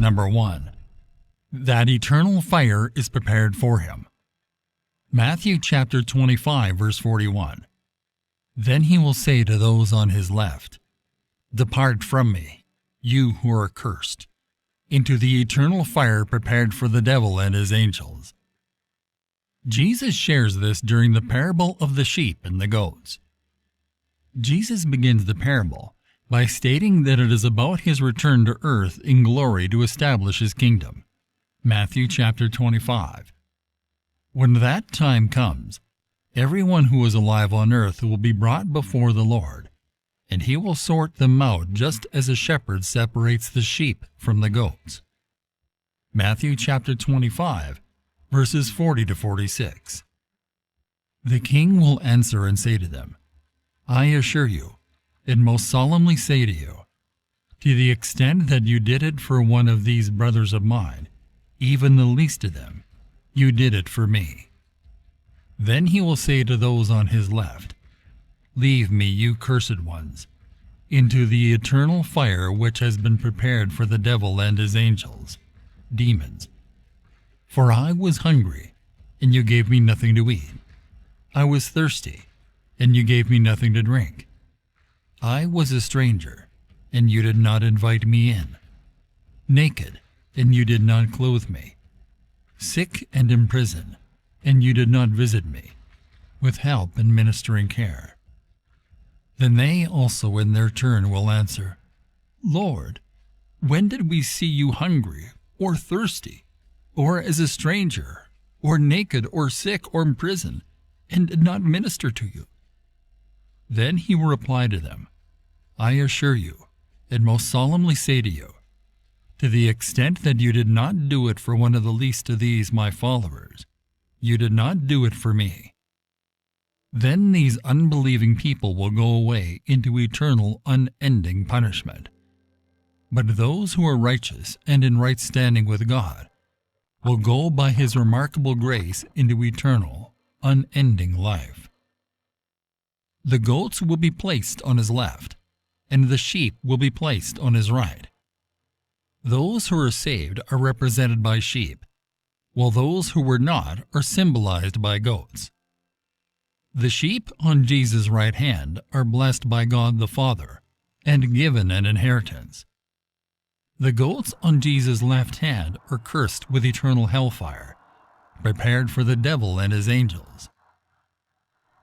Number 1. That eternal fire is prepared for him. Matthew chapter 25, verse 41. Then he will say to those on his left, "Depart from me, you who are cursed, into the eternal fire prepared for the devil and his angels." Jesus shares this during the parable of the sheep and the goats. Jesus begins the parable by stating that it is about his return to earth in glory to establish his kingdom. Matthew chapter 25. When that time comes, everyone who is alive on earth will be brought before the Lord, and he will sort them out just as a shepherd separates the sheep from the goats. Matthew chapter 25, verses 40 to 46. The king will answer and say to them, "I assure you, and most solemnly say to you, to the extent that you did it for one of these brothers of mine, even the least of them, you did it for me." Then he will say to those on his left, "Leave me, you cursed ones, into the eternal fire which has been prepared for the devil and his angels," demons. "For I was hungry, and you gave me nothing to eat. I was thirsty, and you gave me nothing to drink. I was a stranger, and you did not invite me in. Naked, and you did not clothe me. Sick and in prison, and you did not visit me, with help and ministering care." Then they also in their turn will answer, "Lord, when did we see you hungry, or thirsty, or as a stranger, or naked, or sick, or in prison, and did not minister to you?" Then he will reply to them, "I assure you, and most solemnly say to you, to the extent that you did not do it for one of the least of these my followers, you did not do it for me." Then these unbelieving people will go away into eternal, unending punishment. But those who are righteous and in right standing with God will go by his remarkable grace into eternal, unending life. The goats will be placed on his left, and the sheep will be placed on his right. Those who are saved are represented by sheep, while those who were not are symbolized by goats. The sheep on Jesus' right hand are blessed by God the Father and given an inheritance. The goats on Jesus' left hand are cursed with eternal hellfire, prepared for the devil and his angels.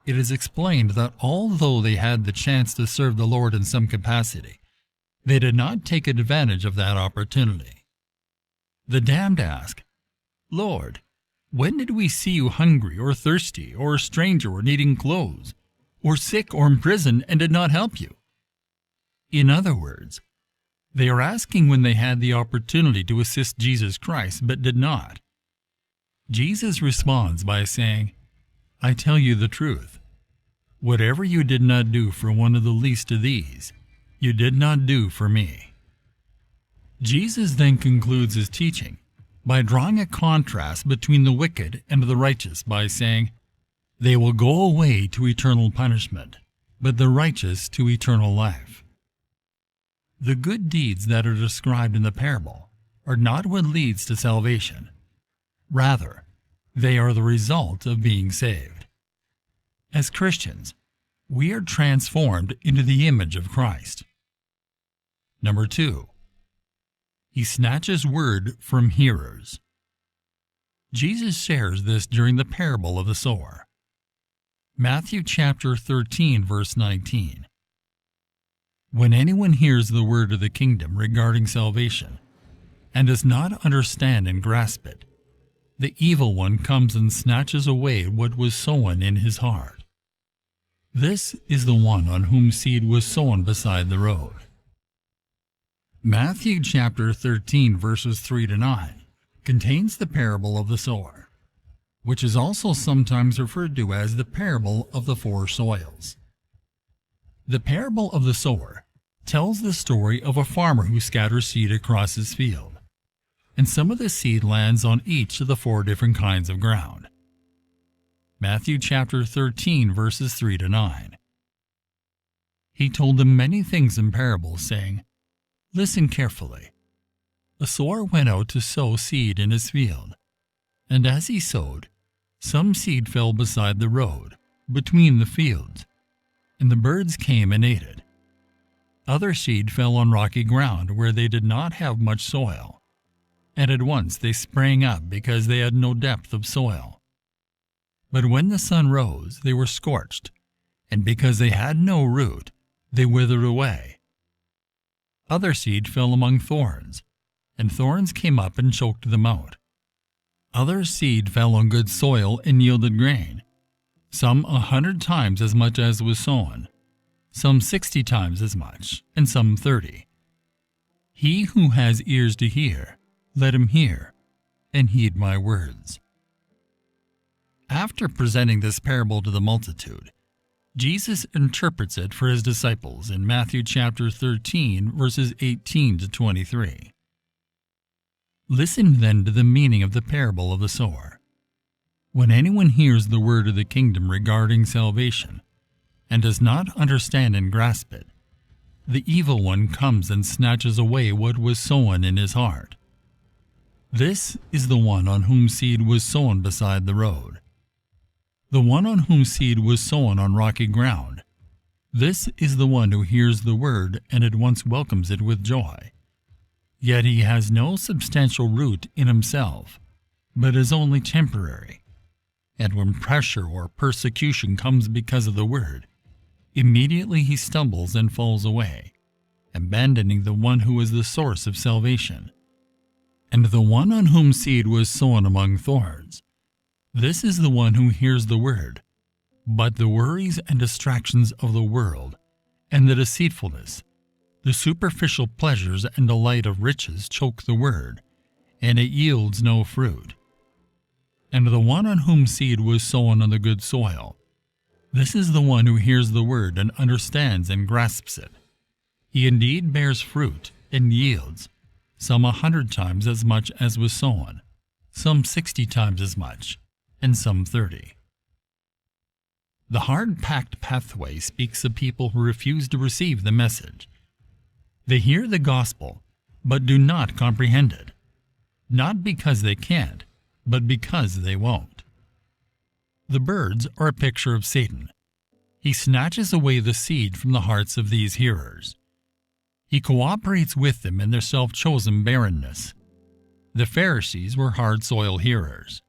It is explained that although they had the chance to serve the Lord in some capacity, they did not take advantage of that opportunity. The damned ask, "Lord, when did we see you hungry or thirsty or a stranger or needing clothes, or sick or in prison and did not help you?" In other words, they are asking when they had the opportunity to assist Jesus Christ but did not. Jesus responds by saying, "I tell you the truth. Whatever you did not do for one of the least of these, you did not do for me." Jesus then concludes his teaching by drawing a contrast between the wicked and the righteous by saying, "They will go away to eternal punishment, but the righteous to eternal life." The good deeds that are described in the parable are not what leads to salvation. Rather, they are the result of being saved. As Christians, we are transformed into the image of Christ. Number 2. He snatches word from hearers. Jesus shares this during the parable of the sower. Matthew chapter 13, verse 19. When anyone hears the word of the kingdom regarding salvation and does not understand and grasp it, the evil one comes and snatches away what was sown in his heart. This is the one on whom seed was sown beside the road. Matthew chapter 13, verses 3 to 9 contains the parable of the sower, which is also sometimes referred to as the parable of the four soils. The parable of the sower tells the story of a farmer who scatters seed across his field, and some of the seed lands on each of the four different kinds of ground. Matthew chapter 13, verses 3 to 9. He told them many things in parables, saying, "Listen carefully. A sower went out to sow seed in his field, and as he sowed, some seed fell beside the road, between the fields, and the birds came and ate it. Other seed fell on rocky ground where they did not have much soil, and at once they sprang up because they had no depth of soil. But when the sun rose, they were scorched, and because they had no root, they withered away. Other seed fell among thorns, and thorns came up and choked them out. Other seed fell on good soil and yielded grain, some 100 times as much as was sown, some 60 times as much, and some 30. He who has ears to hear, let him hear, and heed my words. After presenting this parable to the multitude, Jesus interprets it for his disciples in Matthew chapter 13, verses 18 to 23. Listen then to the meaning of the parable of the sower. When anyone hears the word of the kingdom regarding salvation, and does not understand and grasp it, the evil one comes and snatches away what was sown in his heart. This is the one on whom seed was sown beside the road. The one on whom seed was sown on rocky ground. This is the one who hears the word and at once welcomes it with joy. Yet he has no substantial root in himself, but is only temporary. And when pressure or persecution comes because of the word, immediately he stumbles and falls away, abandoning the one who is the source of salvation. And the one on whom seed was sown among thorns, this is the one who hears the word, but the worries and distractions of the world, and the deceitfulness, the superficial pleasures and delight of riches choke the word, and it yields no fruit. And the one on whom seed was sown on the good soil, this is the one who hears the word and understands and grasps it. He indeed bears fruit and yields, some 100 times as much as was sown, some 60 times as much, and some 30. The hard-packed pathway speaks of people who refuse to receive the message. They hear the gospel, but do not comprehend it, not because they can't, but because they won't. The birds are a picture of Satan. He snatches away the seed from the hearts of these hearers. He cooperates with them in their self-chosen barrenness. The Pharisees were hard-soil hearers.